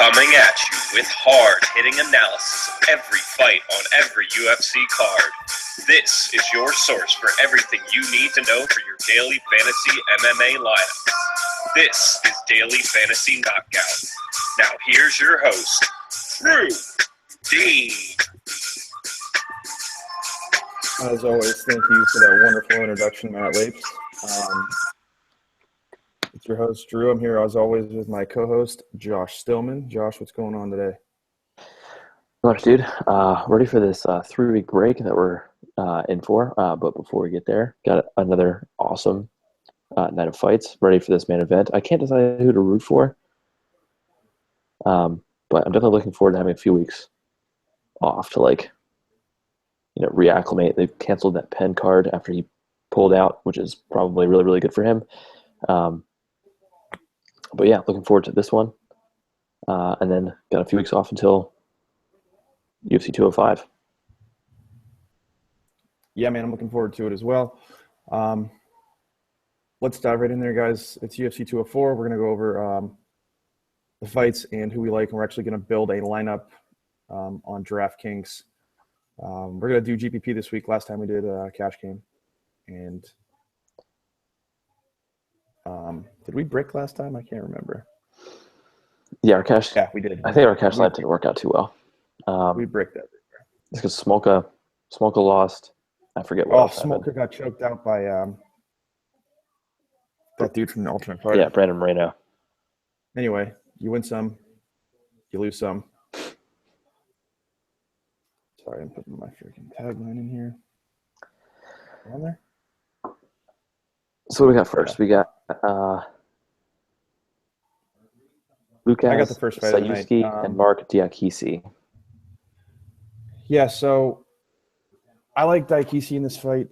Coming at you with hard-hitting analysis of every fight on every UFC card. This is your source for everything you need to know for your daily fantasy MMA lineups. This is Daily Fantasy Knockout. Now here's your host, Drew Dean. As always, thank you for that wonderful introduction, Matt Lapes. It's your host, Drew. I'm here, as always, with my co-host, Josh Stillman. Josh, what's going on today? Not much, dude. Ready for this 3-week break that we're in for. But before we get there, got another awesome night of fights. Ready for this main event. I can't decide who to root for, but I'm definitely looking forward to having a few weeks off to reacclimate. They canceled that Penn card after he pulled out, which is probably really, really good for him. But yeah, looking forward to this one. And then got a few weeks off until UFC 205. Yeah, man, I'm looking forward to it as well. Let's dive right in there, guys. It's UFC 204. We're going to go over the fights and who we like, and we're actually going to build a lineup on DraftKings. We're going to do GPP this week. Last time we did Cash Game. And did we brick last time? I can't remember. Yeah, our cash. Yeah, we did. I think our cash line didn't work out too well. We bricked everywhere. It's because Smolka lost. I forget what else happened. Smolka got choked out by that dude from the Ultimate Fighter. Yeah, Brandon Moreno. Anyway, you win some, you lose some. Sorry, I'm putting my freaking tagline in here. On there? So what do we got first? We got Lucas I got the first fight Sayuski and Mark Diakisi. Yeah, so I like Diakisi in this fight.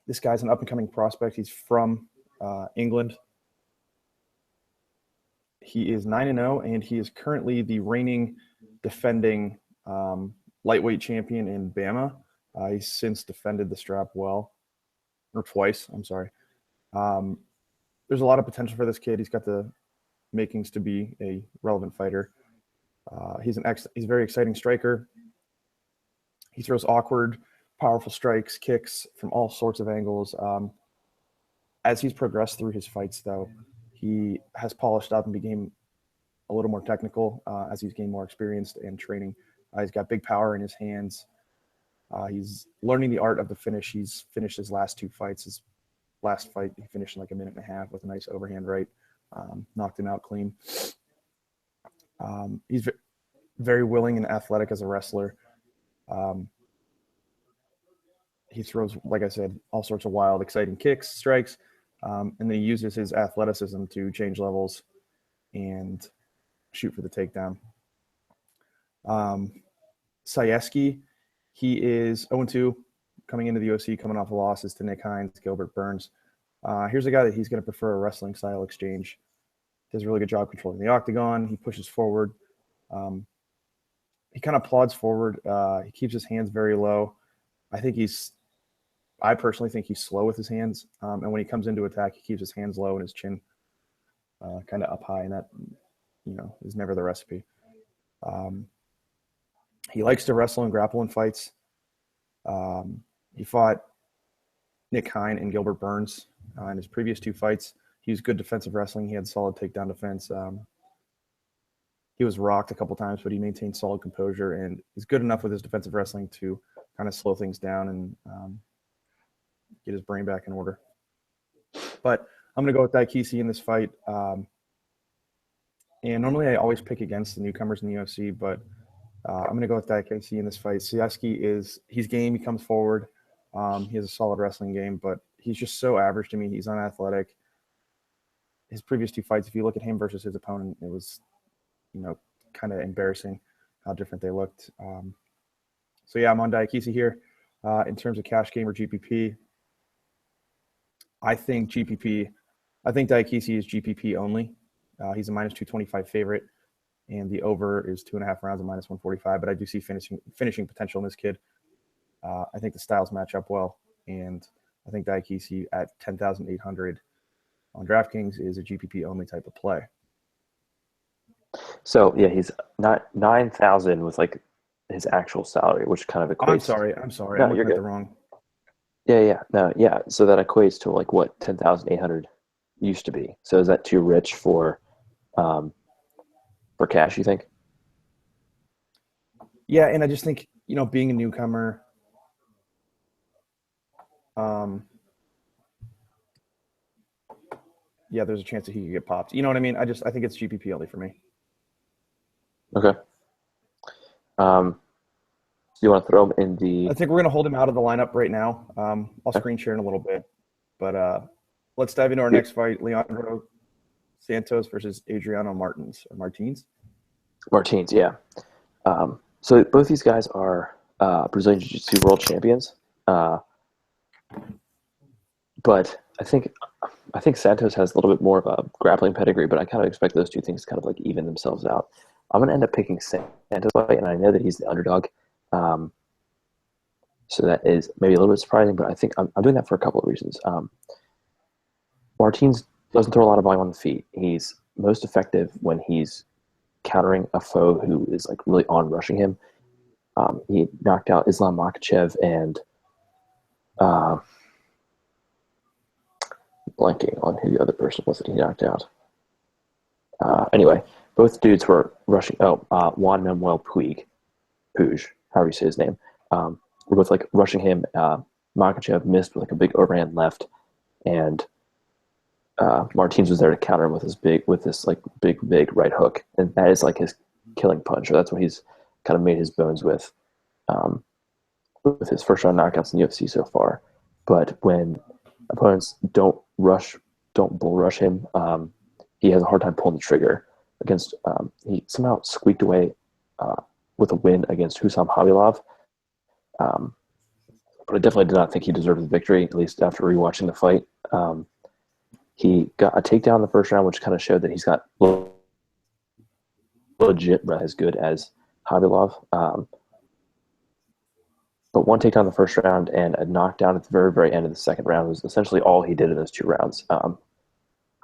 This guy's an up-and-coming prospect. He's from England. He is 9-0, and he is currently the reigning defending lightweight champion in BAMMA. He's since defended the strap twice. I'm sorry. There's a lot of potential for this kid. He's got the makings to be a relevant fighter. He's a very exciting striker. He throws awkward, powerful strikes, kicks from all sorts of angles. As he's progressed through his fights, though, he has polished up and became a little more technical as he's gained more experience and training. He's got big power in his hands. He's learning the art of the finish. He's finished his last two fights. His last fight, he finished in like a minute and a half with a nice overhand right. Knocked him out clean. He's very willing and athletic as a wrestler. He throws, like I said, all sorts of wild, exciting kicks, strikes, and then he uses his athleticism to change levels and shoot for the takedown. Sayuski, he is 0-2 coming into the UFC, coming off losses to Nick Hines, Gilbert Burns. Here's a guy that he's going to prefer a wrestling style exchange. Does a really good job controlling the octagon. He pushes forward. He kind of plods forward. He keeps his hands very low. I personally think he's slow with his hands. And when he comes into attack, he keeps his hands low and his chin kind of up high. And that, is never the recipe. He likes to wrestle and grapple in fights. He fought Nick Hine and Gilbert Burns in his previous two fights. He was good defensive wrestling. He had solid takedown defense. He was rocked a couple times, but he maintained solid composure, and he's good enough with his defensive wrestling to kind of slow things down and get his brain back in order. But I'm going to go with Diakisi in this fight. And normally I always pick against the newcomers in the UFC, but I'm going to go with Diakisi in this fight. Sayuski he's game. He comes forward. He has a solid wrestling game, but he's just so average to me. He's unathletic. His previous two fights, if you look at him versus his opponent, it was, kind of embarrassing how different they looked. So yeah, I'm on Diakisi here. In terms of cash game or GPP, I think Diakisi is GPP only. He's a minus 225 favorite, and the over is 2.5 rounds at minus 145. But I do see finishing potential in this kid. I think the styles match up well, and I think Diakisi at 10,800 on DraftKings is a GPP only type of play. So yeah, he's not 9,000 was like his actual salary, which kind of Oh, equates. I'm sorry. No, I'm you're looking at good. the wrong. Yeah. So that equates to like what 10,800 used to be. So is that too rich um, for cash? You think? Yeah, and I just think, being a newcomer, yeah, there's a chance that he could get popped. You know what I mean? I think it's GPP only for me. Okay. Do you want to throw him in I the? think we're going to hold him out of the lineup right now. I'll screen share in a little bit, but let's dive into our next fight: Leandro Santos versus Adriano Martins. Martins, yeah. So both these guys are Brazilian Jiu-Jitsu world champions, but I think Santos has a little bit more of a grappling pedigree, but I kind of expect those two things to kind of like even themselves out. I'm going to end up picking Santos fight, and I know that he's the underdog. So that is maybe a little bit surprising, but I think I'm doing that for a couple of reasons. Martins doesn't throw a lot of volume on the feet. He's most effective when he's countering a foe who is like really on rushing him. He knocked out Islam Makhachev and blanking on who the other person was that he knocked out. Anyway, both dudes were rushing. Juan Manuel Puig, however you say his name, were both like rushing him. Makhachev missed with like a big overhand left, and Martins was there to counter him with this big right hook, and that is like his killing punch. Or that's what he's kind of made his bones with his first round knockouts in the UFC so far. But when opponents don't bull rush him, he has a hard time pulling the trigger. He somehow squeaked away with a win against Husam Habilov. But I definitely did not think he deserved the victory, at least after rewatching the fight. He got a takedown in the first round, which kind of showed that he's got legit as good as Habilov. But one takedown in the first round and a knockdown at the very, very end of the second round was essentially all he did in those two rounds.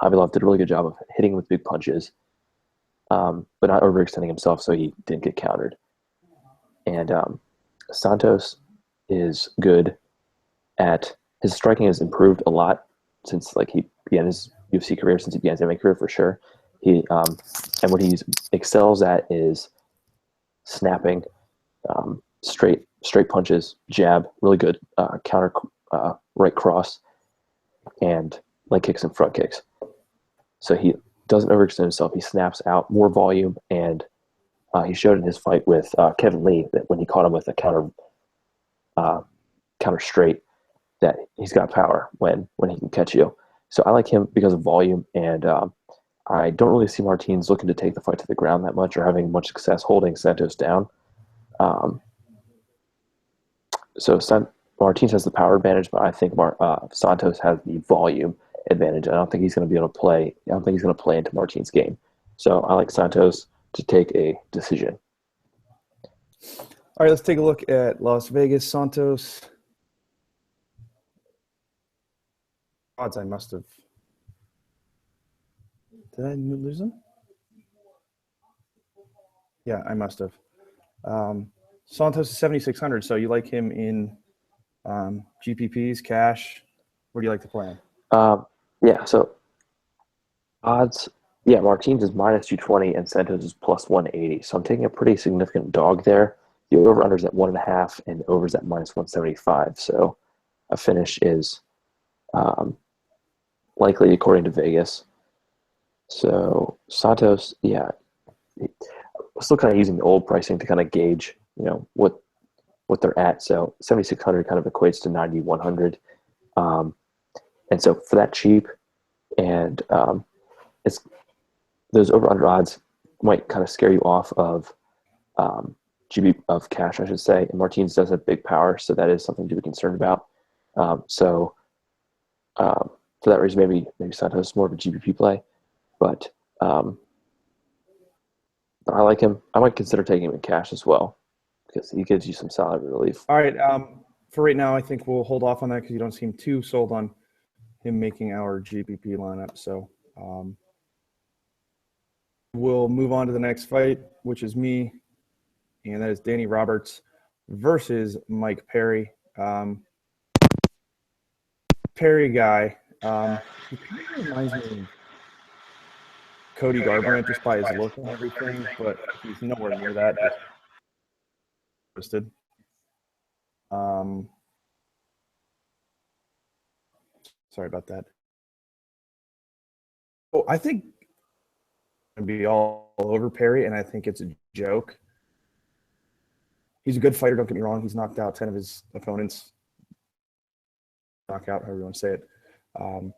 Habilov did a really good job of hitting with big punches, but not overextending himself so he didn't get countered. And Santos is good at his striking has improved a lot since like he began his UFC career, since he began his MMA career for sure. And what he excels at is snapping, straight punches, jab, really good counter right cross, and leg kicks and front kicks. So he doesn't overextend himself. He snaps out more volume, and he showed in his fight with Kevin Lee that when he caught him with a counter straight, that he's got power when he can catch you. So I like him because of volume, and I don't really see Martins looking to take the fight to the ground that much or having much success holding Santos down. So Martins has the power advantage, but I think Santos has the volume advantage. I don't think he's going to be able to play. I don't think he's going to play into Martins' game. So I like Santos to take a decision. All right, let's take a look at Las Vegas Santos. Odds I must have. Did I lose him? Yeah, I must have. Santos is 7,600. So you like him in GPPs, cash? Where do you like to play him? Yeah. So odds. Yeah, Martins is minus 220 and Santos is plus 180. So I'm taking a pretty significant dog there. The over-under is at 1.5 and the over is at minus 175. So a finish is likely according to Vegas. So Santos, yeah, I'm still kind of using the old pricing to kind of gauge, what they're at. So 7,600 kind of equates to 9,100. And so for that cheap, and it's those over-under odds might kind of scare you off of GB of cash, I should say. And Martins does have big power, so that is something to be concerned about. For that reason, maybe Santos is more of a GBP play, but I like him. I might consider taking him in cash as well because he gives you some salary relief. All right. For right now, I think we'll hold off on that because you don't seem too sold on him making our GBP lineup. So we'll move on to the next fight, which is me, and that is Danny Roberts versus Mike Perry. Perry guy, he kind of reminds me of Cody Garbrandt just by his look and everything, but he's nowhere near that. Just twisted. Sorry about that. Oh, I think I'm gonna be all over Perry, and I think it's a joke. He's a good fighter, don't get me wrong. He's knocked out 10 of his opponents. Knockout, however you want to say it. So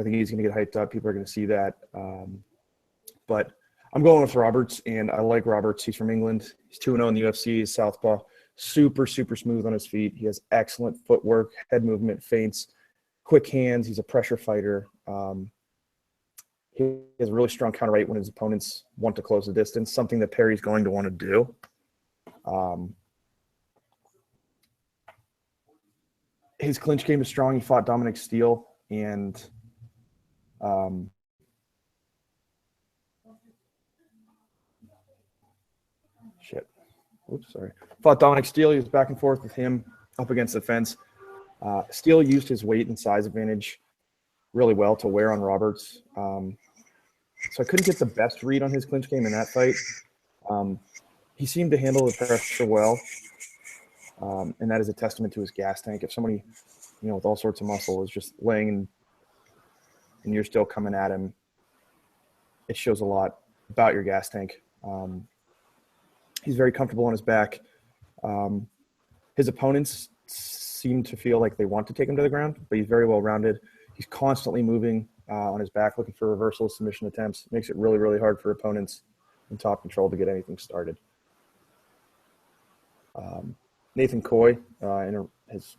I think he's going to get hyped up. People are going to see that. But I'm going with Roberts, and I like Roberts. He's from England. He's 2-0 in the UFC. He's southpaw. Super, super smooth on his feet. He has excellent footwork, head movement, feints, quick hands. He's a pressure fighter. He has a really strong counter weight when his opponents want to close the distance, something that Perry's going to want to do. His clinch game is strong. He fought Dominic Steele and fought Dominic Steele. He was back and forth with him up against the fence. Steele used his weight and size advantage really well to wear on Roberts. So I couldn't get the best read on his clinch game in that fight. He seemed to handle the pressure well. And that is a testament to his gas tank. If somebody, with all sorts of muscle is just laying and you're still coming at him, it shows a lot about your gas tank. He's very comfortable on his back. His opponents seem to feel like they want to take him to the ground, but he's very well rounded. He's constantly moving on his back, looking for reversal submission attempts. Makes it really, really hard for opponents in top control to get anything started. Nathan Coy, in his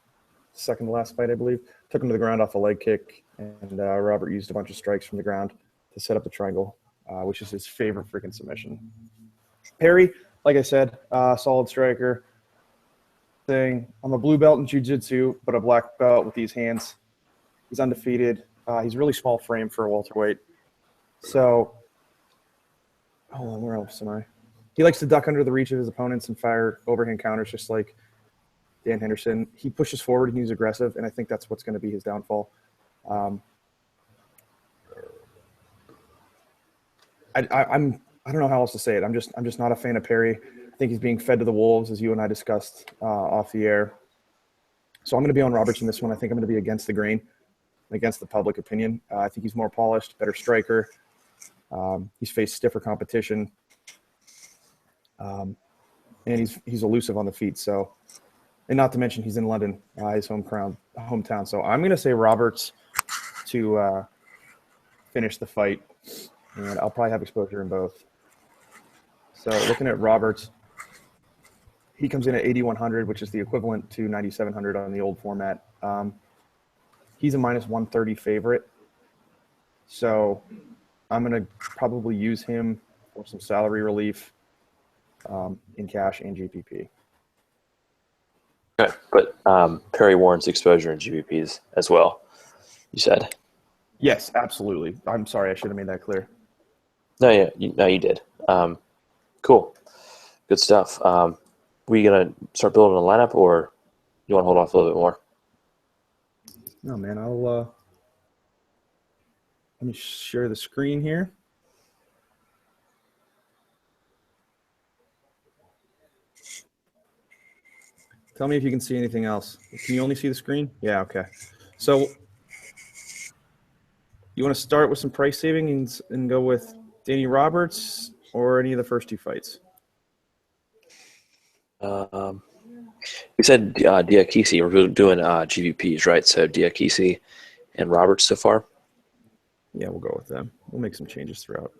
second to last fight, I believe, took him to the ground off a leg kick, and Robert used a bunch of strikes from the ground to set up the triangle, which is his favorite freaking submission. Perry, like I said, solid striker. I'm a blue belt in jiu-jitsu, but a black belt with these hands. He's undefeated. He's really small frame for a welterweight. So, hold on, where else am I? He likes to duck under the reach of his opponents and fire overhand counters, just like Dan Henderson. He pushes forward and he's aggressive, and I think that's what's going to be his downfall. I don't know how else to say it. I'm just not a fan of Perry. I think he's being fed to the wolves, as you and I discussed off the air. So I'm going to be on Roberts in this one. I think I'm going to be against the grain, against the public opinion. I think he's more polished, better striker. He's faced stiffer competition. And he's elusive on the feet. So, and not to mention he's in London, his hometown. So I'm going to say Roberts to finish the fight, and I'll probably have exposure in both. So looking at Roberts, he comes in at 8,100, which is the equivalent to 9,700 on the old format. He's a minus 130 favorite. So I'm going to probably use him for some salary relief in cash and GPP. Okay, but Perry warrants exposure in GPPs as well, you said? Yes, absolutely. I'm sorry, I should have made that clear. No, you did. Cool. Good stuff. We going to start building a lineup, or you want to hold off a little bit more? No, man, I'll let me share the screen here. Tell me if you can see anything else. Can you only see the screen? Yeah, okay. So you want to start with some price savings and go with Danny Roberts or any of the first two fights? We said Diakisi. We're doing GVPs, right? So Diakisi and Roberts so far? Yeah, we'll go with them. We'll make some changes throughout.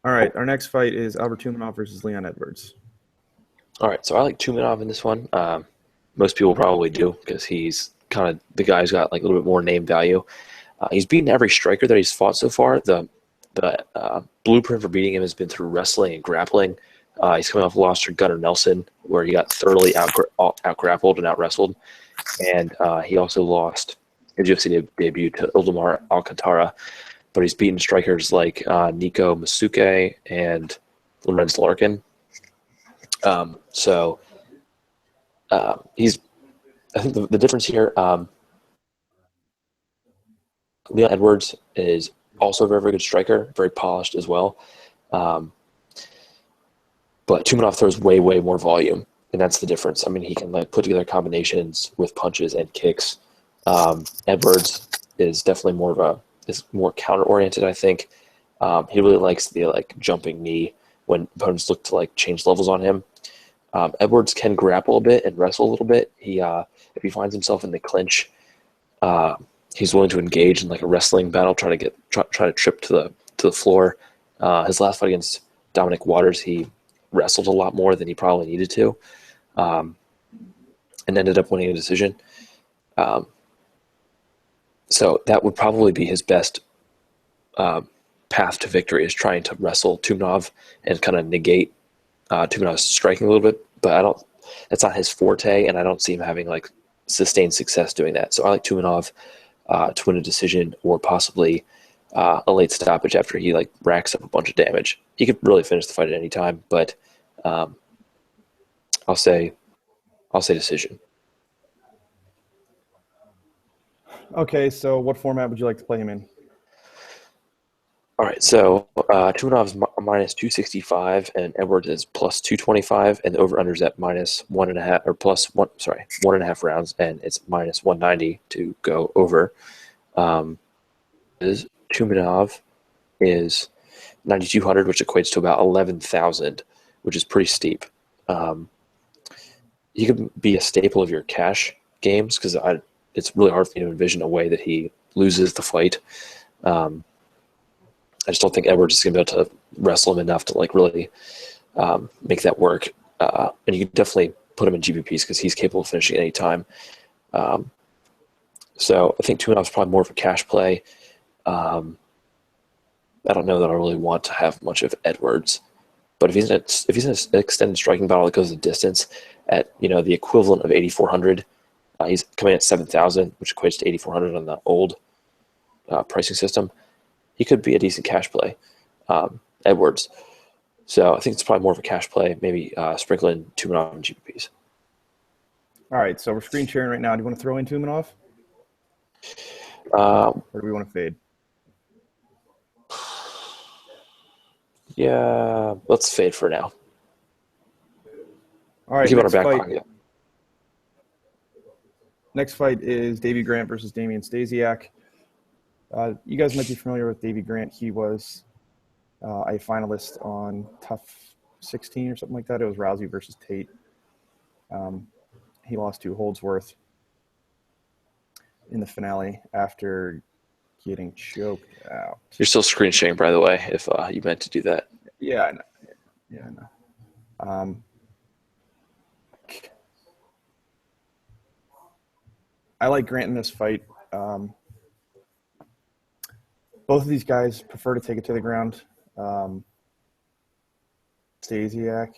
All right, our next fight is Albert Tumenov versus Leon Edwards. All right, so I like Tumenov in this one. Most people probably do because he's kind of the guy who's got like a little bit more name value. He's beaten every striker that he's fought so far. The blueprint for beating him has been through wrestling and grappling. He's coming off a loss to Gunnar Nelson, where he got thoroughly out-grappled and out-wrestled. And he also lost his UFC debut to Ildemar Alcantara. but he's beaten strikers like Nico Masuke and Lorenz Larkin. I think the difference here, Leon Edwards is also a very, very good striker, very polished as well. But Tumenov throws way, way more volume, and that's the difference. I mean, he can put together combinations with punches and kicks. Edwards is definitely is more counter-oriented, I think. He really likes the jumping knee when opponents look to change levels on him. Edwards can grapple a bit and wrestle a little bit. If he finds himself in the clinch, he's willing to engage in a wrestling battle, try to trip to the floor. His last fight against Dominic Waters, he wrestled a lot more than he probably needed to, and ended up winning a decision. So that would probably be his best path to victory, is trying to wrestle Tumenov and kind of negate Tumenov's striking a little bit. But that's not his forte, and I don't see him having sustained success doing that. So I like Tumenov to win a decision, or possibly a late stoppage after he racks up a bunch of damage. He could really finish the fight at any time, but I'll say decision. Okay, so what format would you like to play him in? All right, so Tumenov's minus 265 and Edwards is plus 225, and the over/under's at minus 1.5 or plus 1.5 rounds, and it's minus 190 to go over. Tumenov is 9,200, which equates to about 11,000, which is pretty steep. He could be a staple of your cash games because it's really hard for me to envision a way that he loses the fight. I just don't think Edwards is going to be able to wrestle him enough to really make that work. And you can definitely put him in GPPs because he's capable of finishing any time. So I think Tumenov is probably more of a cash play. I don't know that I really want to have much of Edwards, but if he's in an extended striking battle that goes the distance at the equivalent of 8,400, he's coming at 7,000, which equates to 8,400 on the old pricing system. He could be a decent cash play, Edwards. So I think it's probably more of a cash play, maybe sprinkle in Tumenov and GPPs. All right, so we're screen sharing right now. Do you want to throw in Tumenov? Or do we want to fade? Yeah, let's fade for now. All right, keep on our back pocket. Next fight is Davey Grant versus Damian Stasiak. You guys might be familiar with Davey Grant. He was a finalist on Tough 16 or something like that. It was Rousey versus Tate. He lost to Holdsworth in the finale after getting choked out. You're still screen sharing, by the way, if you meant to do that. Yeah, I know. Yeah, I know. I like Grant in this fight. Both of these guys prefer to take it to the ground. Stasiak.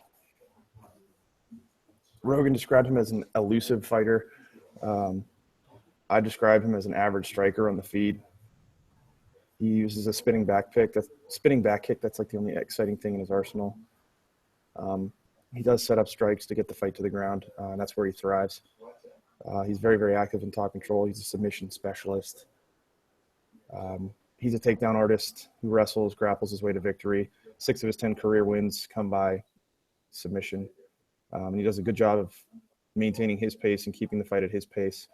Rogan described him as an elusive fighter. I describe him as an average striker on the feed. He uses a spinning back kick. That's the only exciting thing in his arsenal. He does set up strikes to get the fight to the ground, and that's where he thrives. He's very, very active in top control. He's a submission specialist. He's a takedown artist who wrestles, grapples his way to victory. 6 of his 10 career wins come by submission. And he does a good job of maintaining his pace and keeping the fight at his pace.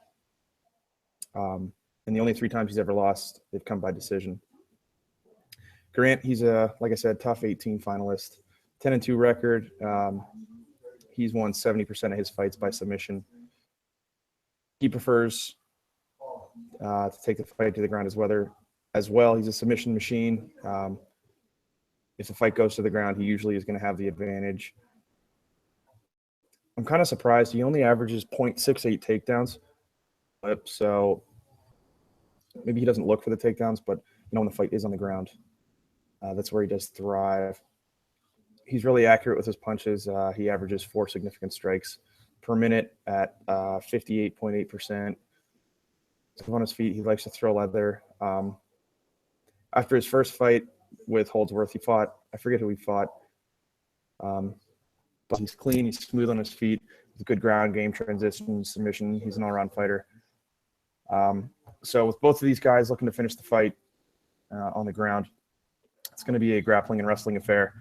And the only 3 times he's ever lost, they've come by decision. Grant, he's like I said, tough 18 finalist, 10-2 record. He's won 70% of his fights by submission. He prefers to take the fight to the ground as well. He's a submission machine. If the fight goes to the ground, he usually is going to have the advantage. I'm kind of surprised. He only averages 0.68 takedowns. So maybe he doesn't look for the takedowns, but when the fight is on the ground, that's where he does thrive. He's really accurate with his punches. He averages 4 significant strikes per minute at 58.8%. On his feet, he likes to throw leather. after his first fight with Holdsworth, he fought, I forget who he fought, but he's clean, he's smooth on his feet, he's a good ground game, transition, submission, he's an all-around fighter. So with both of these guys looking to finish the fight on the ground, it's going to be a grappling and wrestling affair.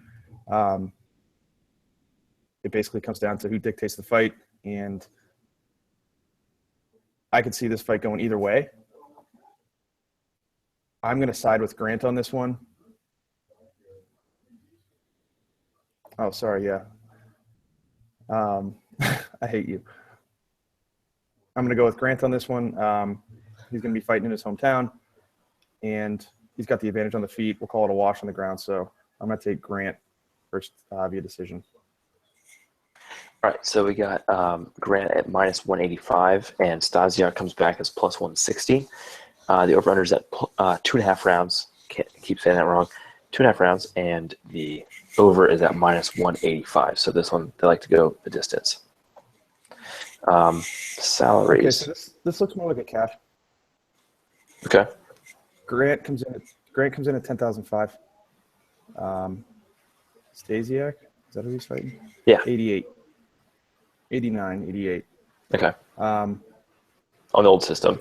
It basically comes down to who dictates the fight, and I could see this fight going either way. I'm going to side with Grant on this one. Oh, sorry, yeah. I hate you. I'm going to go with Grant on this one. He's going to be fighting in his hometown, and he's got the advantage on the feet. We'll call it a wash on the ground, so I'm going to take Grant first via decision. All right, so we got Grant at minus 185, and Stasiak comes back as plus 160. The over-under is at 2.5 rounds. Can't keep saying that wrong. 2.5 rounds, and the over is at minus 185. So this one, they like to go the distance. Salaries. Okay, so this looks more like a cash. Okay. Grant comes in at 10,005. Stasiak, is that who he's fighting? Yeah. 88. 89, 88. Okay. On the old system.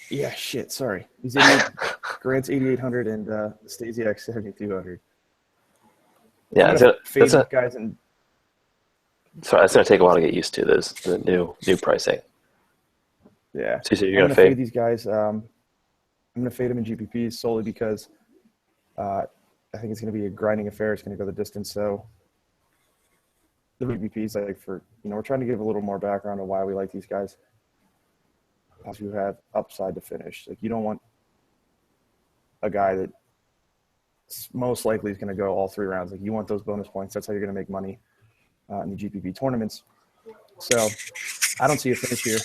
Yeah, shit, sorry. He's 88, Grant's 8,800 and Stasiak's 7,200. Yeah, guys and sorry, that's gonna take a while to get used to the new pricing. Yeah. So you're I'm gonna fade these guys. I'm gonna fade them in GPPs solely because I think it's gonna be a grinding affair. It's gonna go the distance. So the GPPs, we're trying to give a little more background on why we like these guys. Who have upside to finish. Like, you don't want a guy that most likely is going to go all 3 rounds. Like, you want those bonus points. That's how you're going to make money in the GPP tournaments. So I don't see a finish here.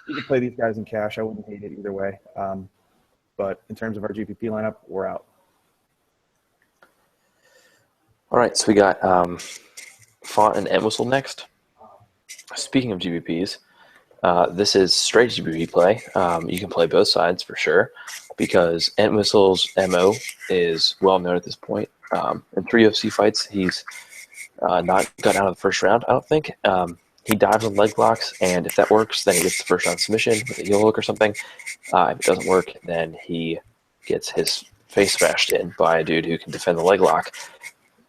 You can play these guys in cash. I wouldn't hate it either way. But in terms of our GPP lineup, we're out. All right, so we got Font and Entwistle next. Speaking of GPPs, this is straight GPP play. You can play both sides for sure because Entwistle's MO is well known at this point. In 3 UFC fights, he's not gotten out of the first round, I don't think. He dives on leg locks, and if that works, then he gets the first round submission with a heel hook or something. If it doesn't work, then he gets his face smashed in by a dude who can defend the leg lock.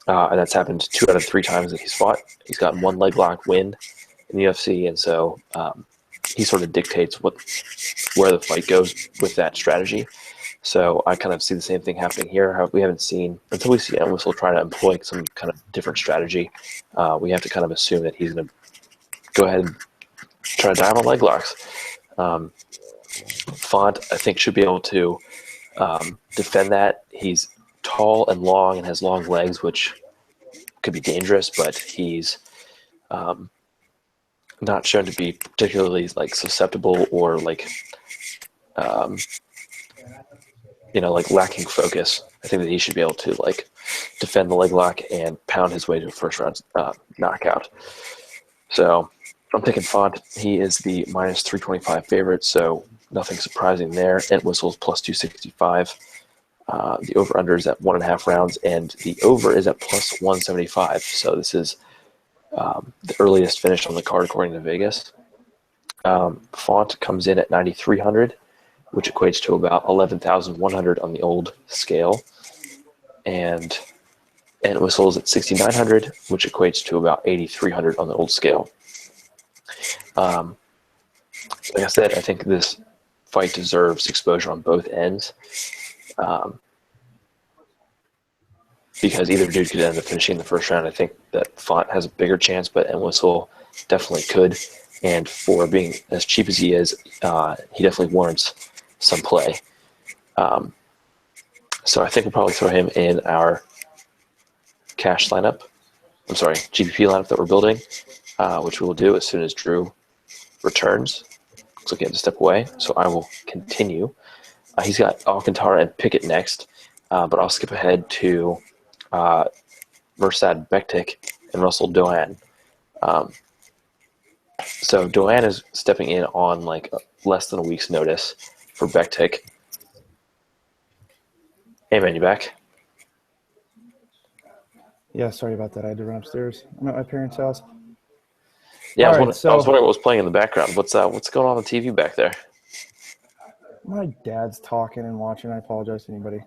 And that's happened 2 out of 3 times that he's fought. He's gotten 1 leg lock win in the UFC, and so he sort of dictates where the fight goes with that strategy. So I kind of see the same thing happening here. We haven't seen, until we see Entwistle try to employ some kind of different strategy, we have to kind of assume that he's going to go ahead and try to dive on leg locks. Font, I think, should be able to defend that. He's tall and long and has long legs, which could be dangerous, but he's not shown to be particularly susceptible or lacking focus. I think that he should be able to defend the leg lock and pound his way to a first round knockout. So I'm picking Font. He is the minus 325 favorite, so nothing surprising there. Entwistle's plus 265. The over-under is at 1.5 rounds, and the over is at plus 175. So this is the earliest finish on the card according to Vegas. Font comes in at 9,300, which equates to about 11,100 on the old scale. And Entwistle's at 6,900, which equates to about 8,300 on the old scale. Like I said, I think this fight deserves exposure on both ends. Because either dude could end up finishing the first round. I think that Font has a bigger chance, but Entwistle definitely could. And for being as cheap as he is, he definitely warrants some play. So I think we'll probably throw him in our cash lineup. I'm sorry, GPP lineup that we're building, which we will do as soon as Drew returns. Looks like he had to step away, so I will continue. He's got Alcantara and Pickett next, but I'll skip ahead to Mirsad Bektik and Russell Doan. So Doan is stepping in on less than a week's notice for Bektik. Hey, man, you back? Yeah, sorry about that. I had to run upstairs. I'm at my parents' house. Yeah, All I was right, wondering, I was so wondering what was playing in the background. What's going on the TV back there? my dad's talking and watching. I apologize to anybody.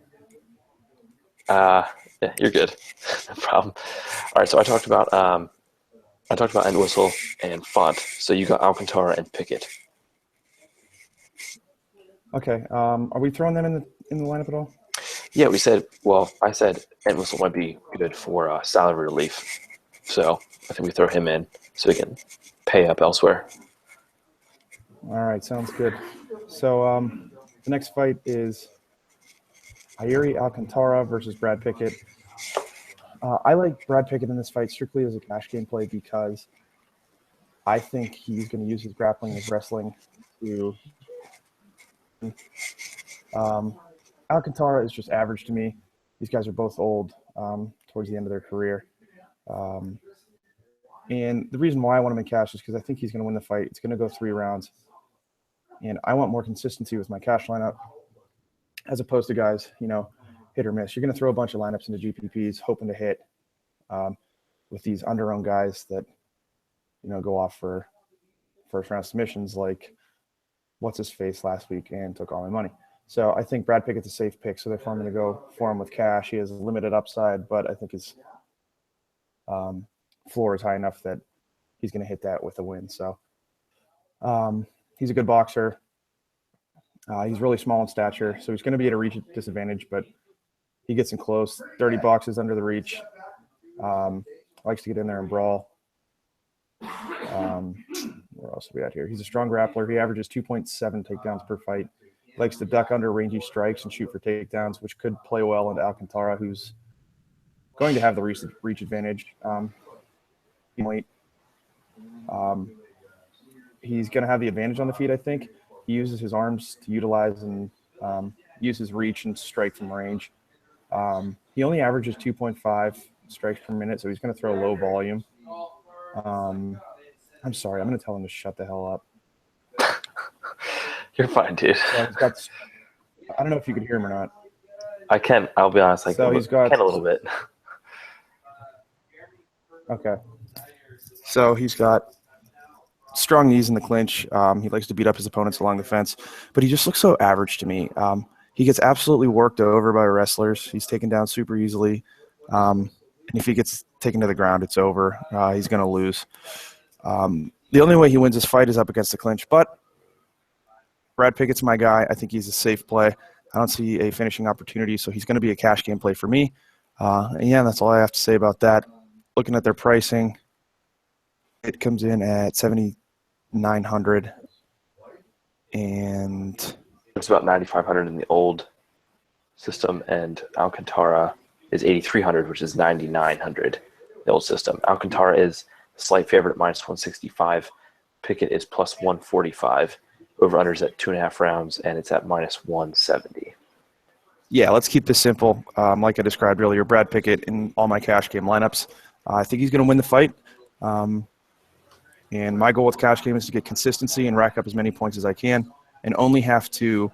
Yeah, you're good. No problem. All right, so I talked about Entwistle and Font. So you got Alcantara and Pickett. Okay, are we throwing them in the lineup at all? Yeah, I said Entwistle might be good for salary relief. So I think we throw him in so we can pay up elsewhere. All right, sounds good. So the next fight is Ayuri Alcantara versus Brad Pickett. I like Brad Pickett in this fight strictly as a cash game play because I think he's going to use his grappling and his wrestling to. Alcantara is just average to me. These guys are both old towards the end of their career. And the reason why I want him in cash is because I think he's going to win the fight. It's going to go 3 rounds. And I want more consistency with my cash lineup as opposed to guys, hit or miss. You're going to throw a bunch of lineups into GPPs hoping to hit with these under-owned guys that, go off for first-round submissions like what's-his-face last week and took all my money. So I think Brad Pickett's a safe pick. So therefore I'm going to go for him with cash. He has a limited upside, but I think his floor is high enough that he's going to hit that with a win. So he's a good boxer. He's really small in stature, so he's going to be at a reach disadvantage, but he gets in close. 30 boxes under the reach. Likes to get in there and brawl. Where else are we at here? He's a strong grappler. He averages 2.7 takedowns per fight. Likes to duck under rangy strikes and shoot for takedowns, which could play well into Alcantara, who's going to have the reach advantage. He's going to have the advantage on the feet, I think. He uses his arms to utilize and use his reach and strike from range. He only averages 2.5 strikes per minute, so he's going to throw low volume. I'm sorry. I'm going to tell him to shut the hell up. You're fine, dude. So I don't know if you could hear him or not. I can. I'll be honest. I can a little bit. Okay. So he's got strong knees in the clinch. He likes to beat up his opponents along the fence, but he just looks so average to me. He gets absolutely worked over by wrestlers. He's taken down super easily. And if he gets taken to the ground, it's over. He's going to lose. The only way he wins this fight is up against the clinch, but Brad Pickett's my guy. I think he's a safe play. I don't see a finishing opportunity, so he's going to be a cash game play for me. And yeah, that's all I have to say about that. Looking at their pricing, it comes in at $7,900, and it's about $9,500 in the old system, and Alcantara is $8,300, which is $9,900 the old system. Alcantara is a slight favorite at -165. Pickett is +145. Over-unders at 2.5 rounds, and it's at -170. Yeah, let's keep this simple. Like I described earlier, Brad Pickett in all my cash game lineups. I think he's going to win the fight. And my goal with cash game is to get consistency and rack up as many points as I can and only have to,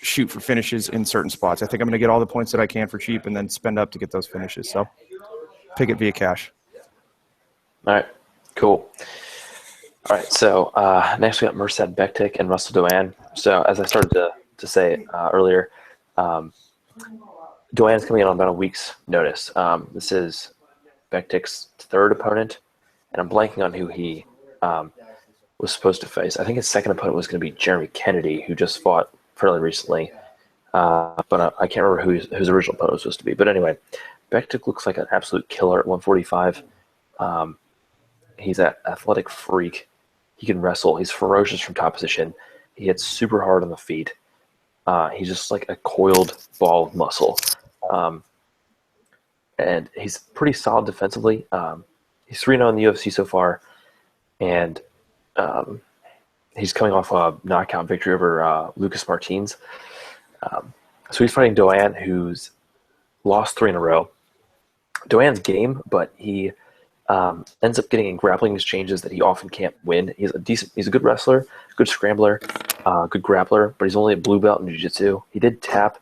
shoot for finishes in certain spots. I think I'm going to get all the points that I can for cheap and then spend up to get those finishes. So Pickett via cash. All right, cool. All right, so next we got Mirsad Bektik and Russell Doan. So as I started to say earlier, Doan's coming in on about a week's notice. This is Bektik's third opponent, and I'm blanking on who he was supposed to face. I think his second opponent was going to be Jeremy Kennedy, who just fought fairly recently, but I can't remember who his original opponent was supposed to be. But anyway, Bektik looks like an absolute killer at 145. He's an athletic freak. He can wrestle. He's ferocious from top position. He hits super hard on the feet. He's just like a coiled ball of muscle. And he's pretty solid defensively. He's 3-0 in the UFC so far. And he's coming off a knockout victory over Lucas Martins. So he's fighting Doan, who's lost 3 in a row. Doan's game, but he ends up getting in grappling exchanges that he often can't win. He's a good wrestler, good scrambler, good grappler, but he's only a blue belt in jiu-jitsu. He did tap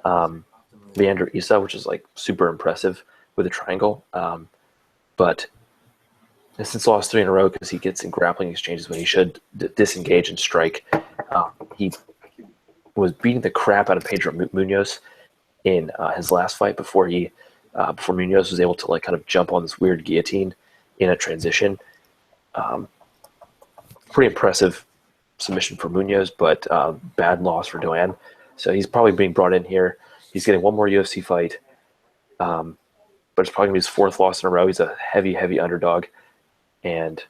Leander Issa, which is like super impressive with a triangle. But has since lost 3 in a row because he gets in grappling exchanges when he should disengage and strike. He was beating the crap out of Pedro Munoz in his last fight before Munoz was able to like kind of jump on this weird guillotine in a transition. Pretty impressive submission for Munoz, but bad loss for Doan. So he's probably being brought in here. He's getting one more UFC fight, but it's probably going to be his 4th loss in a row. He's a heavy underdog, and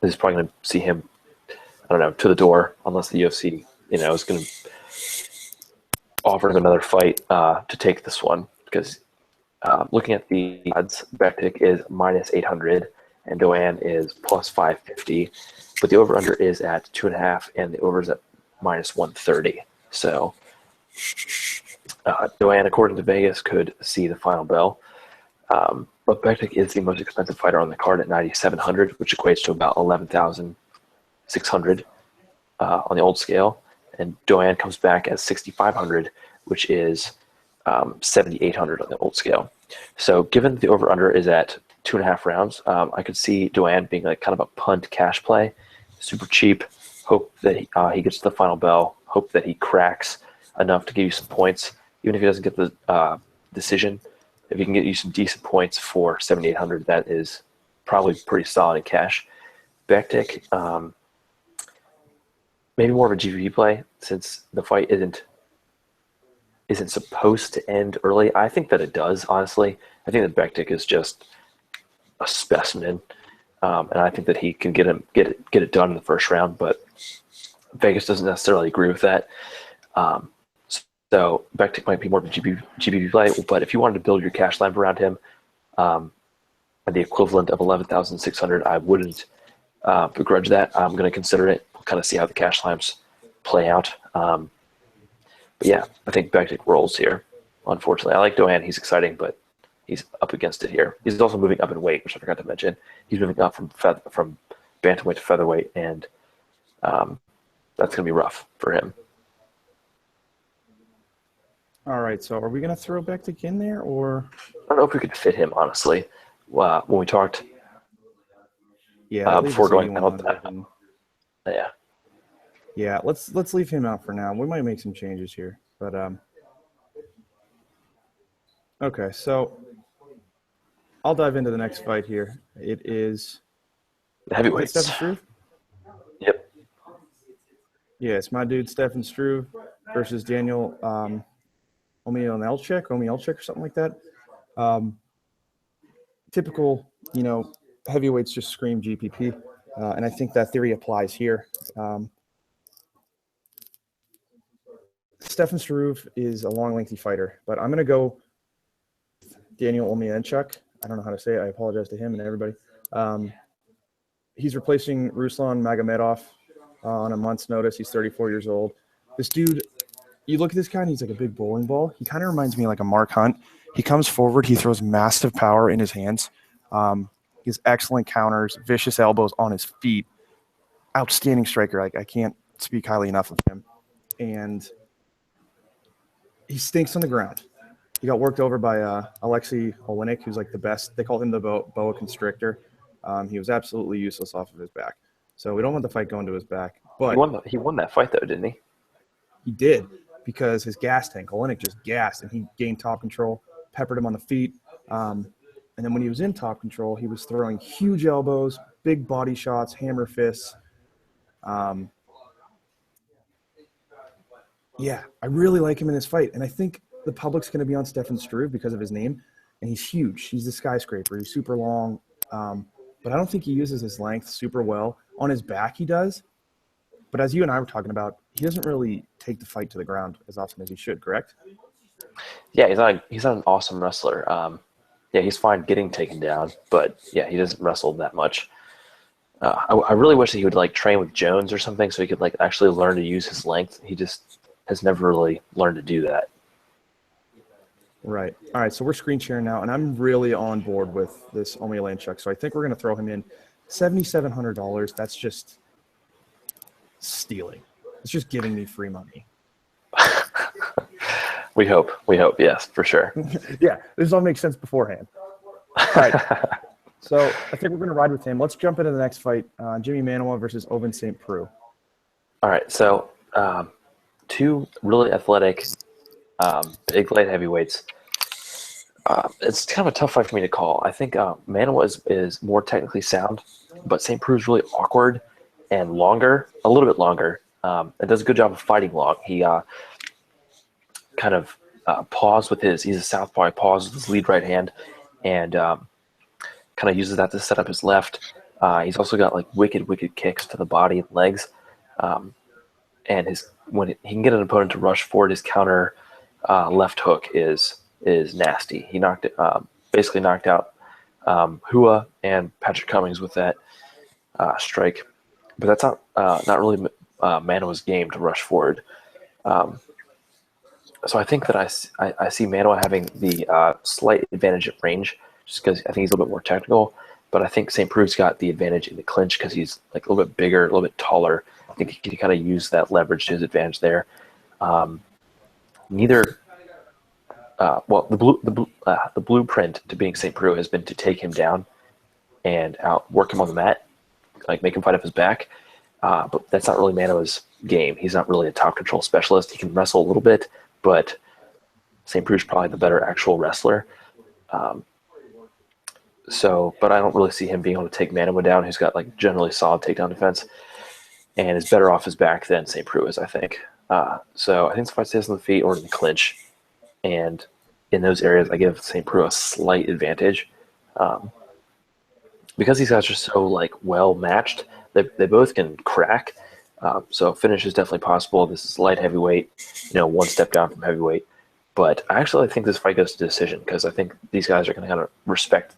this is probably going to see him, I don't know, to the door unless the UFC, is going to offer him another fight to take this one. Because looking at the odds, Bektic is -800 and Doan is +550, but the over-under is at 2.5 and the over is at -130. So Doan, according to Vegas, could see the final bell. But Bektic is the most expensive fighter on the card at 9,700, which equates to about 11,600 on the old scale. And Doan comes back at 6,500, which is 7,800 on the old scale. So given the over-under is at 2.5 rounds, I could see Doan being like kind of a punt cash play, super cheap. Hope that he gets to the final bell. Hope that he cracks enough to give you some points, even if he doesn't get the decision. If he can get you some decent points for 7,800, that is probably pretty solid in cash. Bektic, maybe more of a GPP play since the fight isn't supposed to end early. I think that it does, honestly. I think that Bektic is just a specimen, and I think that he can get it done in the first round. But Vegas doesn't necessarily agree with that. So Bektic might be more of a GPP play. But if you wanted to build your cash line around him, at the equivalent of 11,600, I wouldn't begrudge that. I'm going to consider it. We'll kind of see how the cash lines play out. But yeah, I think Bektic rolls here. Unfortunately, I like Doan. He's exciting, but he's up against it here. He's also moving up in weight, which I forgot to mention. He's moving up from bantamweight to featherweight, and that's going to be rough for him. All right, so are we going to throw Bektic in there, or? I don't know if we could fit him, honestly. When we talked before going out, yeah, let's leave him out for now. We might make some changes here, but okay, so I'll dive into the next fight here. It is the heavyweights. Stefan Struve? Yep. Yeah, it's my dude Stefan Struve versus Daniel Omielchik or something like that. Typical, heavyweights just scream GPP, and I think that theory applies here. Stefan Struve is a long, lengthy fighter, but I'm going to go Daniel Omielchik. I don't know how to say it. I apologize to him and everybody. He's replacing Ruslan Magomedov on a month's notice. He's 34 years old. This dude, you look at this guy and he's like a big bowling ball. He kind of reminds me of like a Mark Hunt. He comes forward. He throws massive power in his hands. He has excellent counters, vicious elbows on his feet. Outstanding striker. Like, I can't speak highly enough of him. And he stinks on the ground. He got worked over by Alexei Olenek, who's like the best. They call him the boa constrictor. He was absolutely useless off of his back. So we don't want the fight going to his back. But he won that fight, though, didn't he? He did, because his gas tank, Olenek just gassed, and he gained top control, peppered him on the feet. And then when he was in top control, he was throwing huge elbows, big body shots, hammer fists. Yeah, I really like him in this fight. And I think the public's going to be on Stefan Struve because of his name. And he's huge. He's the skyscraper. He's super long. But I don't think he uses his length super well. On his back, he does. But as you and I were talking about, he doesn't really take the fight to the ground as often as he should, correct? Yeah, he's not an awesome wrestler. Yeah, he's fine getting taken down, but yeah, he doesn't wrestle that much. I really wish that he would like train with Jones or something so he could like actually learn to use his length. He just has never really learned to do that. Right. All right, so we're screen sharing now, and I'm really on board with this Omielchik. So I think we're going to throw him in $7,700. That's just stealing. It's just giving me free money. We hope. Yes, for sure. Yeah, this all makes sense beforehand. All right. So I think we're going to ride with him. Let's jump into the next fight. Jimmy Manuwa versus Ovince St. Preux. All right. So two really athletic, big light heavyweights. It's kind of a tough fight for me to call. I think Manuwa is more technically sound, but St. Preux is really awkward and longer, a little bit longer. And does a good job of fighting long. He kind of paws with he's a southpaw, he paws with his lead right hand and kind of uses that to set up his left. He's also got like wicked kicks to the body and legs. And when he can get an opponent to rush forward, his counter left hook is nasty. He basically knocked out Hua and Patrick Cummings with that strike. But that's not really Manuwa's game to rush forward. So I think that I see Manuwa having the slight advantage at range, just because I think he's a little bit more technical. But I think St. Preux's got the advantage in the clinch because he's like a little bit bigger, a little bit taller. I think he can kind of use that leverage to his advantage there. The blueprint to being St. Preux has been to take him down and work him on the mat, like make him fight up his back. But that's not really Manuwa's game. He's not really a top control specialist. He can wrestle a little bit, but St. Preux is probably the better actual wrestler. But I don't really see him being able to take Manuwa down, who's got like generally solid takedown defense and is better off his back than St. Preux is, I think. So I think the fight stays on the feet or in the clinch. And in those areas, I give St. Preux a slight advantage. Because these guys are so like well matched, they both can crack. So finish is definitely possible. This is light heavyweight, one step down from heavyweight. But I actually think this fight goes to decision because I think these guys are going to kind of respect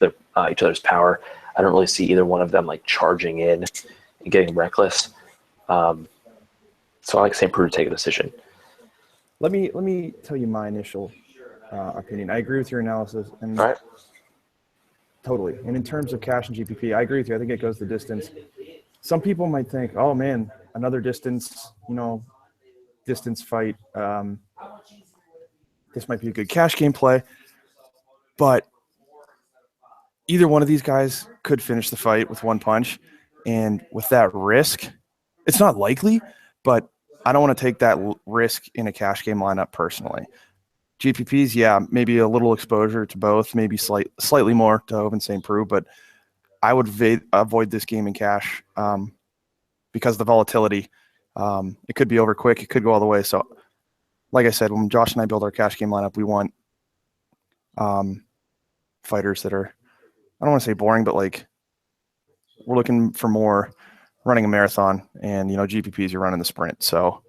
each other's power. I don't really see either one of them like charging in and getting reckless. So I like St. Preux to take a decision. Let me tell you my initial opinion. I agree with your analysis, and all right. Totally. And in terms of cash and GPP, I agree with you. I think it goes the distance. Some people might think, oh man, another distance fight. This might be a good cash game play. But either one of these guys could finish the fight with one punch. And with that risk, it's not likely, but I don't want to take that risk in a cash game lineup personally. GPPs, yeah, maybe a little exposure to both, maybe slightly more to Ovince St. Preux, but I would avoid this game in cash because of the volatility. It could be over quick. It could go all the way. So, like I said, when Josh and I build our cash game lineup, we want fighters that are, I don't want to say boring, but like we're looking for more running a marathon and, GPPs, you're running the sprint. So,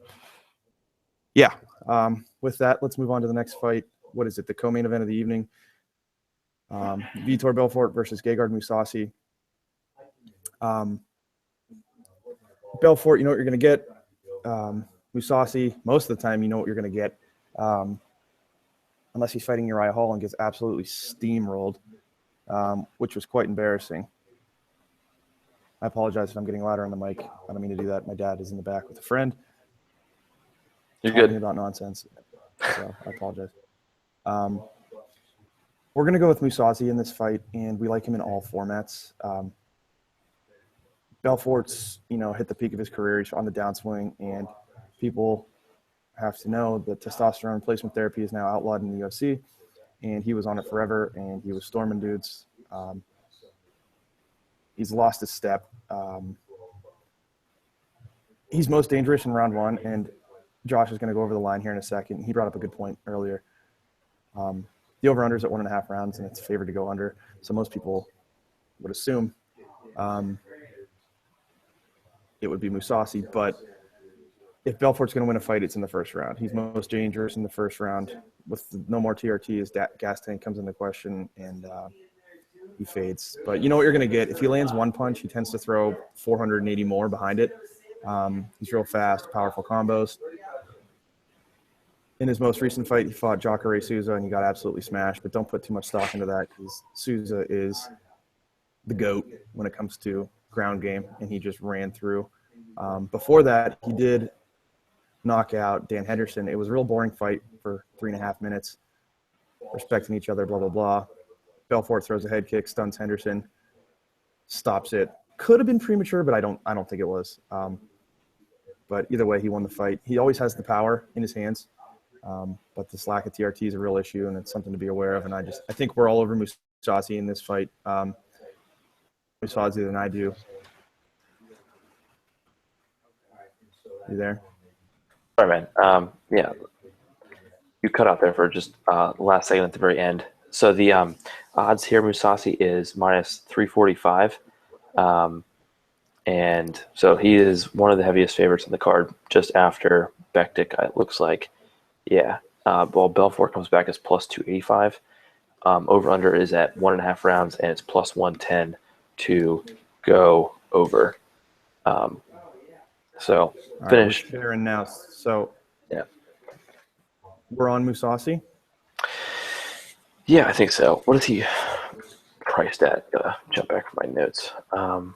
yeah. With that, let's move on to the next fight. What is it? The co-main event of the evening. Vitor Belfort versus Gegard Mousasi. Belfort, you know what you're going to get. Mousasi, most of the time, you know what you're going to get. Unless he's fighting Uriah Hall and gets absolutely steamrolled, which was quite embarrassing. I apologize if I'm getting louder on the mic. I don't mean to do that. My dad is in the back with a friend. You're good. Talking about nonsense. So I apologize. We're going to go with Mousasi in this fight, and we like him in all formats. Belfort's, hit the peak of his career. He's on the downswing, and people have to know that testosterone replacement therapy is now outlawed in the UFC, and he was on it forever, and he was storming dudes. He's lost his step. He's most dangerous in round one, and Josh is going to go over the line here in a second. He brought up a good point earlier. The over-under is at 1.5 rounds, and it's favored to go under. So most people would assume it would be Mousasi. But if Belfort's going to win a fight, it's in the first round. He's most dangerous in the first round. With no more TRT, his gas tank comes into question, and he fades. But you know what you're going to get. If he lands one punch, he tends to throw 480 more behind it. He's real fast, powerful combos. In his most recent fight, he fought Jacare Souza, and he got absolutely smashed. But don't put too much stock into that because Souza is the GOAT when it comes to ground game, and he just ran through. Before that, he did knockout Dan Henderson. It was a real boring fight for 3.5 minutes, respecting each other, blah, blah, blah. Belfort throws a head kick, stuns Henderson, stops it. Could have been premature, but I don't think it was. But either way, he won the fight. He always has the power in his hands, but this lack of TRT is a real issue, and it's something to be aware of. And I think we're all over Mousasi in this fight. Mousasi than I do. You there? Sorry, man. Yeah, you cut out there for just last second at the very end. So the odds here, Mousasi is minus 345. And so he is one of the heaviest favorites in the card, just after Bektik, it looks like. Yeah. While Belfort comes back as plus 285. Over-under is at 1.5 rounds, and it's plus 110 to go over. So finish. Right, we're now. So yeah, we're on Mousasi. Yeah, I think so. What is he priced at? Gotta jump back for my notes. 94.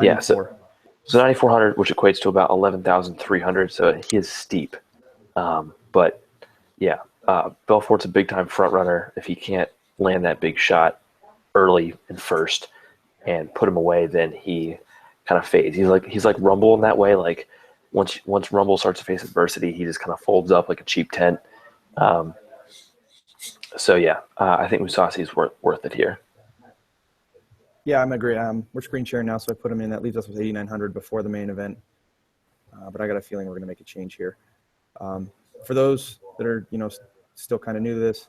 Yeah, so 9,400, which equates to about 11,300. So he is steep. But yeah, Belfort's a big time front runner. If he can't land that big shot early and first and put him away, then he kind of fades. He's like Rumble in that way. Like once Rumble starts to face adversity, he just kind of folds up like a cheap tent. So yeah, I think Mousasi is worth it here. Yeah, I'm agree. We're screen sharing now, so I put him in. That leaves us with 8,900 before the main event. But I got a feeling we're going to make a change here. For those that are, still kind of new to this,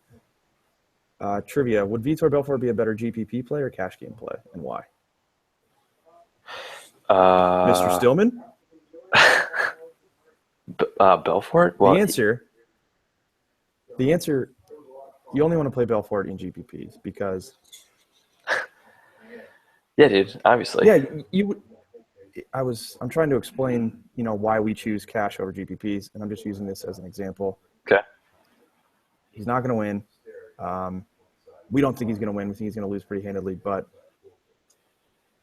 trivia: would Vitor Belfort be a better GPP play or cash game play, and why? Mr. Stillman. Belfort. Well, the answer. You only want to play Belfort in GPPs because. Yeah, dude. Obviously. Yeah, I'm trying to explain, why we choose cash over GPPs, and I'm just using this as an example. Okay. He's not going to win. We don't think he's going to win. We think he's going to lose pretty handedly. But,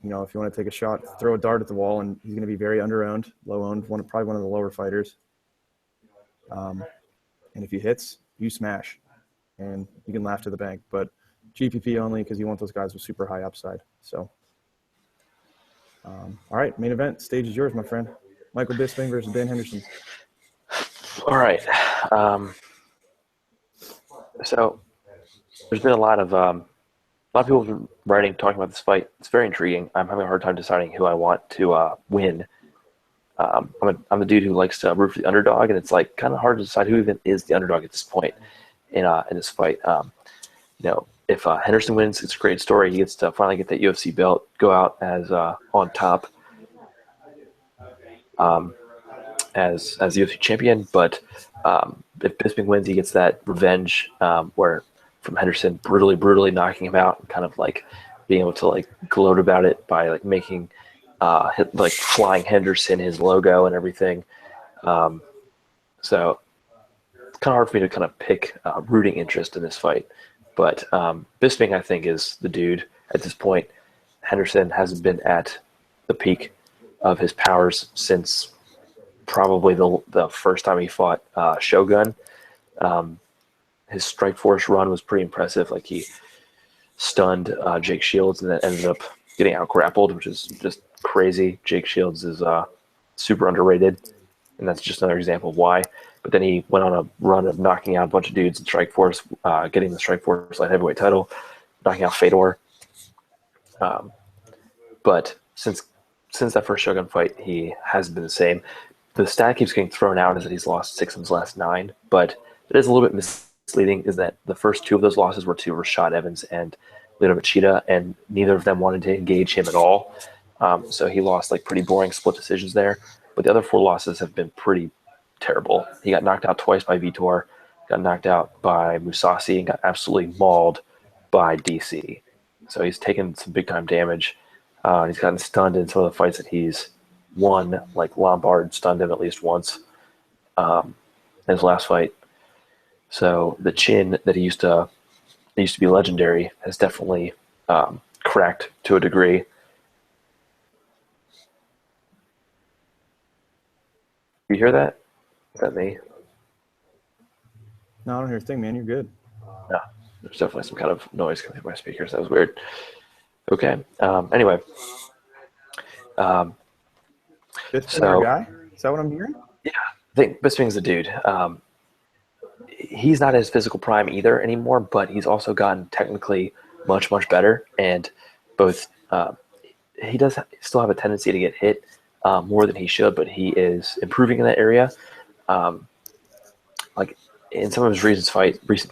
if you want to take a shot, throw a dart at the wall, and he's going to be very under-owned, low-owned, probably one of the lower fighters. And if he hits, you smash, and you can laugh to the bank. But GPP only because you want those guys with super high upside. So. All right, main event. Stage is yours, my friend. Michael Bisping versus Dan Henderson. All right. So there's been a lot of people have been writing, talking about this fight. It's very intriguing. I'm having a hard time deciding who I want to win. I'm the dude who likes to root for the underdog, and it's like kind of hard to decide who even is the underdog at this point in this fight. If Henderson wins, it's a great story. He gets to finally get that UFC belt, go out as on top as the UFC champion. But if Bisping wins, he gets that revenge where from Henderson brutally knocking him out and kind of like being able to like gloat about it by like making like flying Henderson his logo and everything. So it's kind of hard for me to kind of pick rooting interest in this fight. But Bisping, I think, is the dude at this point. Henderson hasn't been at the peak of his powers since probably the first time he fought Shogun. His Strikeforce run was pretty impressive. Like he stunned Jake Shields and then ended up getting out grappled, which is just crazy. Jake Shields is super underrated, and that's just another example of why. But then he went on a run of knocking out a bunch of dudes in Strikeforce, getting the Strikeforce light heavyweight title, knocking out Fedor. But since that first Shogun fight, he hasn't been the same. The stat keeps getting thrown out is that he's lost 6 of his last 9, but it is a little bit misleading. Is that the first 2 of those losses were to Rashad Evans and Lyoto Machida, and neither of them wanted to engage him at all. So he lost like pretty boring split decisions there. But the other 4 losses have been pretty terrible. He got knocked out twice by Vitor, got knocked out by Mousasi, and got absolutely mauled by DC. So he's taken some big time damage. He's gotten stunned in some of the fights that he's won, like Lombard stunned him at least once in his last fight. So the chin that used to be legendary has definitely cracked to a degree. You hear that? Is that me? No, I don't hear a thing, man. You're good. No, there's definitely some kind of noise coming from my speakers. That was weird. Okay. Anyway. Bisping, our So, guy? Is that what I'm hearing? yeah, I think Bisping's the dude. He's not in his physical prime either anymore, but he's also gotten technically much, much better. And both he does still have a tendency to get hit more than he should, but he is improving in that area. Like in some of his recent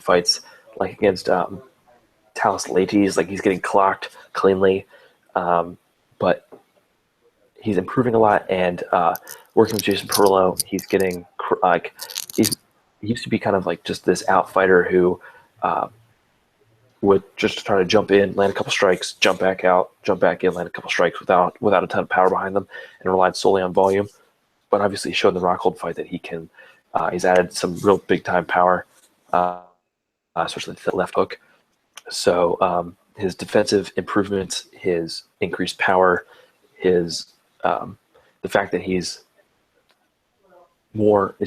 fights, like against Talis Laites, like he's getting clocked cleanly, but he's improving a lot. And working with Jason Perillo, he's getting like he used to be kind of like just this out fighter who would just try to jump in, land a couple strikes, jump back out, jump back in, land a couple strikes without a ton of power behind them, and relied solely on volume. But obviously, showed in the Rockhold fight that he can. He's added some real big time power, especially the left hook. So his defensive improvements, his increased power, his the fact that he's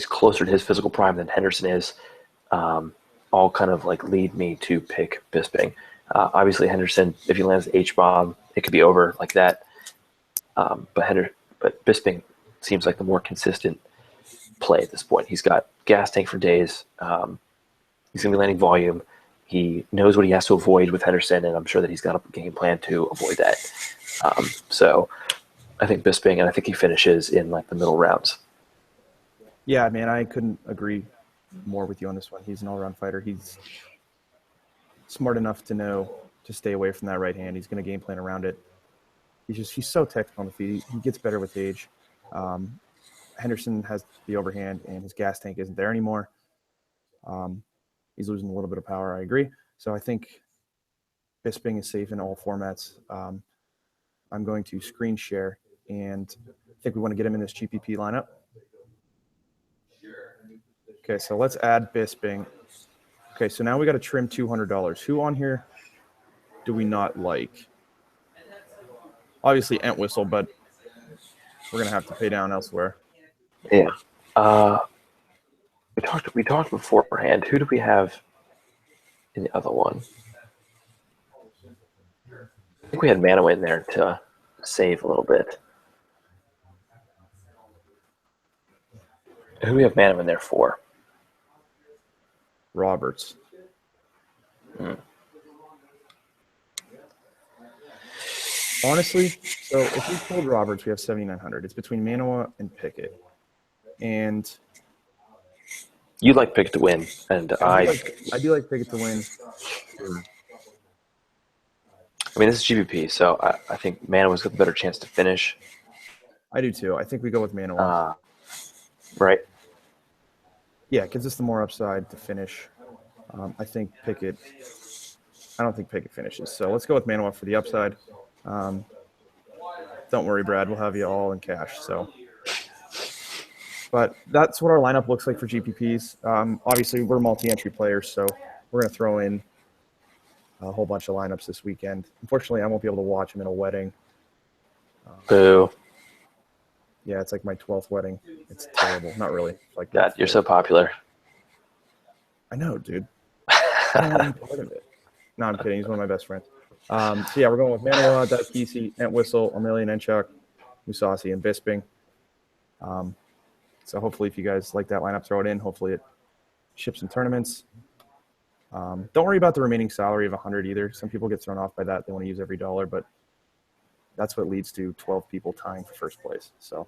closer to his physical prime than Henderson is, all kind of like lead me to pick Bisping. Obviously, Henderson, if he lands the H-bomb, it could be over like that. But Bisping seems like the more consistent play at this point. He's got gas tank for days. He's going to be landing volume. He knows what he has to avoid with Henderson, and I'm sure that he's got a game plan to avoid that. So I think Bisping, and I think he finishes in like the middle rounds. Yeah, man, I couldn't agree more with you on this one. He's an all-around fighter. He's smart enough to know to stay away from that right hand. He's going to game plan around it. He's so technical on the feet. He gets better with age. Henderson has the overhand, and his gas tank isn't there anymore. He's losing a little bit of power. I agree. So I think Bisping is safe in all formats. I'm going to screen share, and I think we want to get him in this GPP lineup. Okay, so let's add Bisping. Okay, so now we got to trim $200. Who on here do we not like? Obviously Entwistle, but we're going to have to pay down elsewhere. Yeah. We talked beforehand. Who do we have in the other one? I think we had Mano in there to save a little bit. Who do we have Mano in there for? Roberts. Honestly, so if we pulled Roberts, we have 7,900. It's between Manoa and Pickett. And you like Pickett to win, and I do like Pickett to win. I mean, this is GPP, so I think Manoa's got a better chance to finish. I do too. I think we go with Manoa. Right? Yeah, it gives us the more upside to finish. I think Pickett. I don't think Pickett finishes. So let's go with Manoa for the upside. Don't worry, Brad. We'll have you all in cash. But that's what our lineup looks like for GPPs. Obviously, we're multi-entry players, so we're going to throw in a whole bunch of lineups this weekend. Unfortunately, I won't be able to watch them in a wedding. Boo. Yeah, it's like my 12th wedding. It's terrible. Not really. Like God, you're so popular. I know, dude. I don't want to be part of it. No, I'm kidding. He's one of my best friends. So yeah, we're going with Manoa, Datkisi, Entwistle, Emelian Enchuk, Musasi, and Bisping. So hopefully if you guys like that lineup, throw it in. Hopefully it ships in tournaments. Don't worry about the remaining salary of 100 either. Some people get thrown off by that. They want to use every dollar, but that's what leads to 12 people tying for first place. So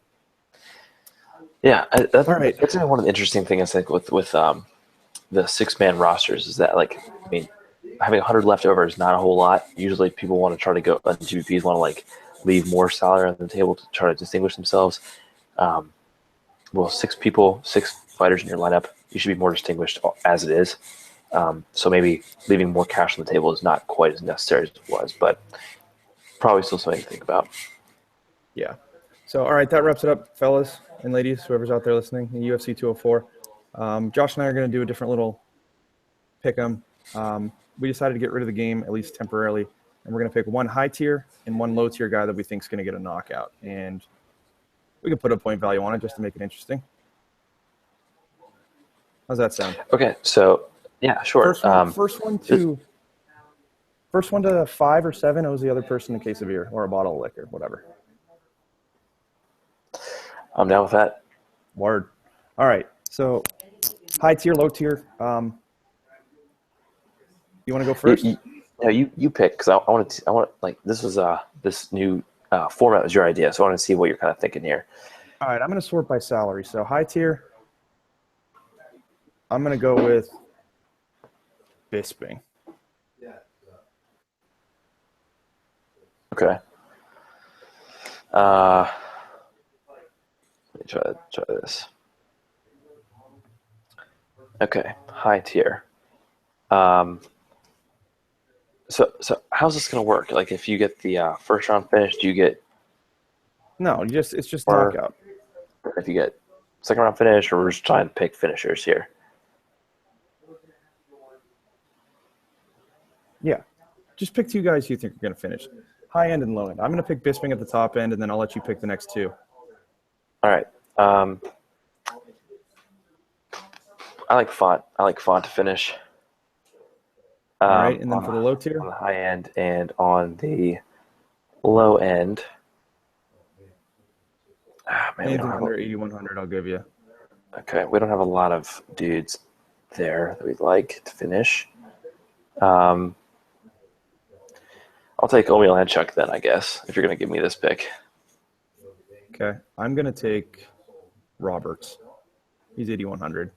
yeah, all right. That's one of the interesting things I think with the 6-man rosters is that, like, I mean, having 100 left over is not a whole lot. Usually people want to try to go, GPPs want to like leave more salary on the table to try to distinguish themselves. Well, 6 fighters in your lineup, you should be more distinguished as it is. So maybe leaving more cash on the table is not quite as necessary as it was, but probably still something to think about. Yeah. So, all right, that wraps it up, fellas and ladies, whoever's out there listening, in UFC 204. Josh and I are going to do a different little pick 'em. We decided to get rid of the game, at least temporarily, and we're going to pick one high tier and one low tier guy that we think is going to get a knockout. And we can put a point value on it just to make it interesting. How's that sound? Okay, so yeah, sure. First one to 5 or 7 owes the other person a case of beer or a bottle of liquor, whatever. I'm down with that. Word. All right. So high tier, low tier. You want to go first? You pick, because I want like, this was this new format was your idea, so I want to see what you're kind of thinking here. All right. I'm going to sort by salary. So high tier, I'm going to go with Bisping. Okay. Let me try this. Okay, high tier. So how's this gonna work? Like, if you get the first round finish, do you get? No, it's just Or knockout. if you get second round finish, or we're just trying to pick finishers here. Yeah. Just pick 2 guys you think are going to finish. High end and low end. I'm going to pick Bisping at the top end, and then I'll let you pick the next 2. All right. I like Font. To finish. All right, and then for the low tier? On the high end and on the low end. Anything under 8,100, I'll give you. Okay, we don't have a lot of dudes there that we'd like to finish. I'll take Omiel Henchuk then, I guess, if you're going to give me this pick. Okay, I'm going to take Roberts. He's 8,100.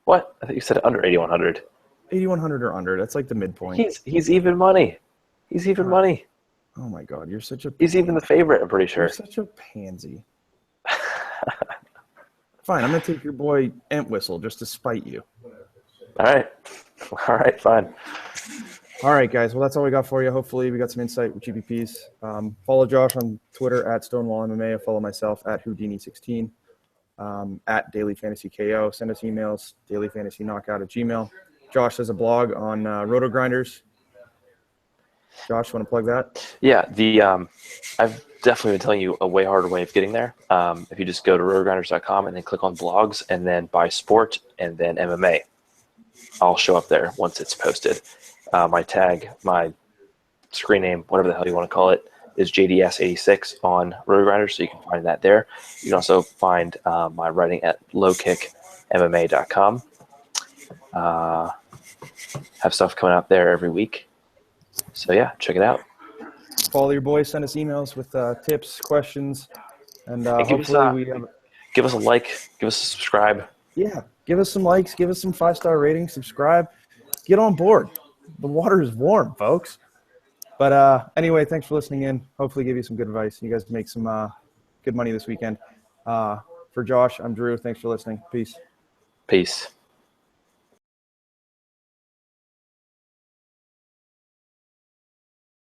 What? I think you said under 8,100. 8,100 or under. That's like the midpoint. He's even money. He's even money. Oh my God, you're such a. He's even the favorite. I'm pretty sure. You're such a pansy. Fine, I'm gonna take your boy Entwistle just to spite you. All right, fine. All right, guys. Well, that's all we got for you. Hopefully, we got some insight with GPPs. Follow Josh on Twitter at Stonewall MMA. Follow myself at Houdini16. At Daily Fantasy KO. Send us emails, dailyfantasyknockout@gmail.com. Josh has a blog on Roto Grinders. Josh, want to plug that? Yeah, I've definitely been telling you a way harder way of getting there. If you just go to rotogrinders.com and then click on blogs and then buy sport and then MMA, I'll show up there once it's posted. My tag, my screen name, whatever the hell you want to call it, is JDS86 on RotoGrinders, so you can find that there. You can also find my writing at lowkickmma.com. Have stuff coming out there every week. So, yeah, check it out. Follow your boys. Send us emails with tips, questions, and hopefully give us a like, give us a subscribe. Yeah, give us some likes, give us some 5-star ratings, subscribe. Get on board. The water is warm, folks. But anyway, thanks for listening in. Hopefully give you some good advice. You guys can make some good money this weekend. For Josh, I'm Drew. Thanks for listening. Peace. Peace.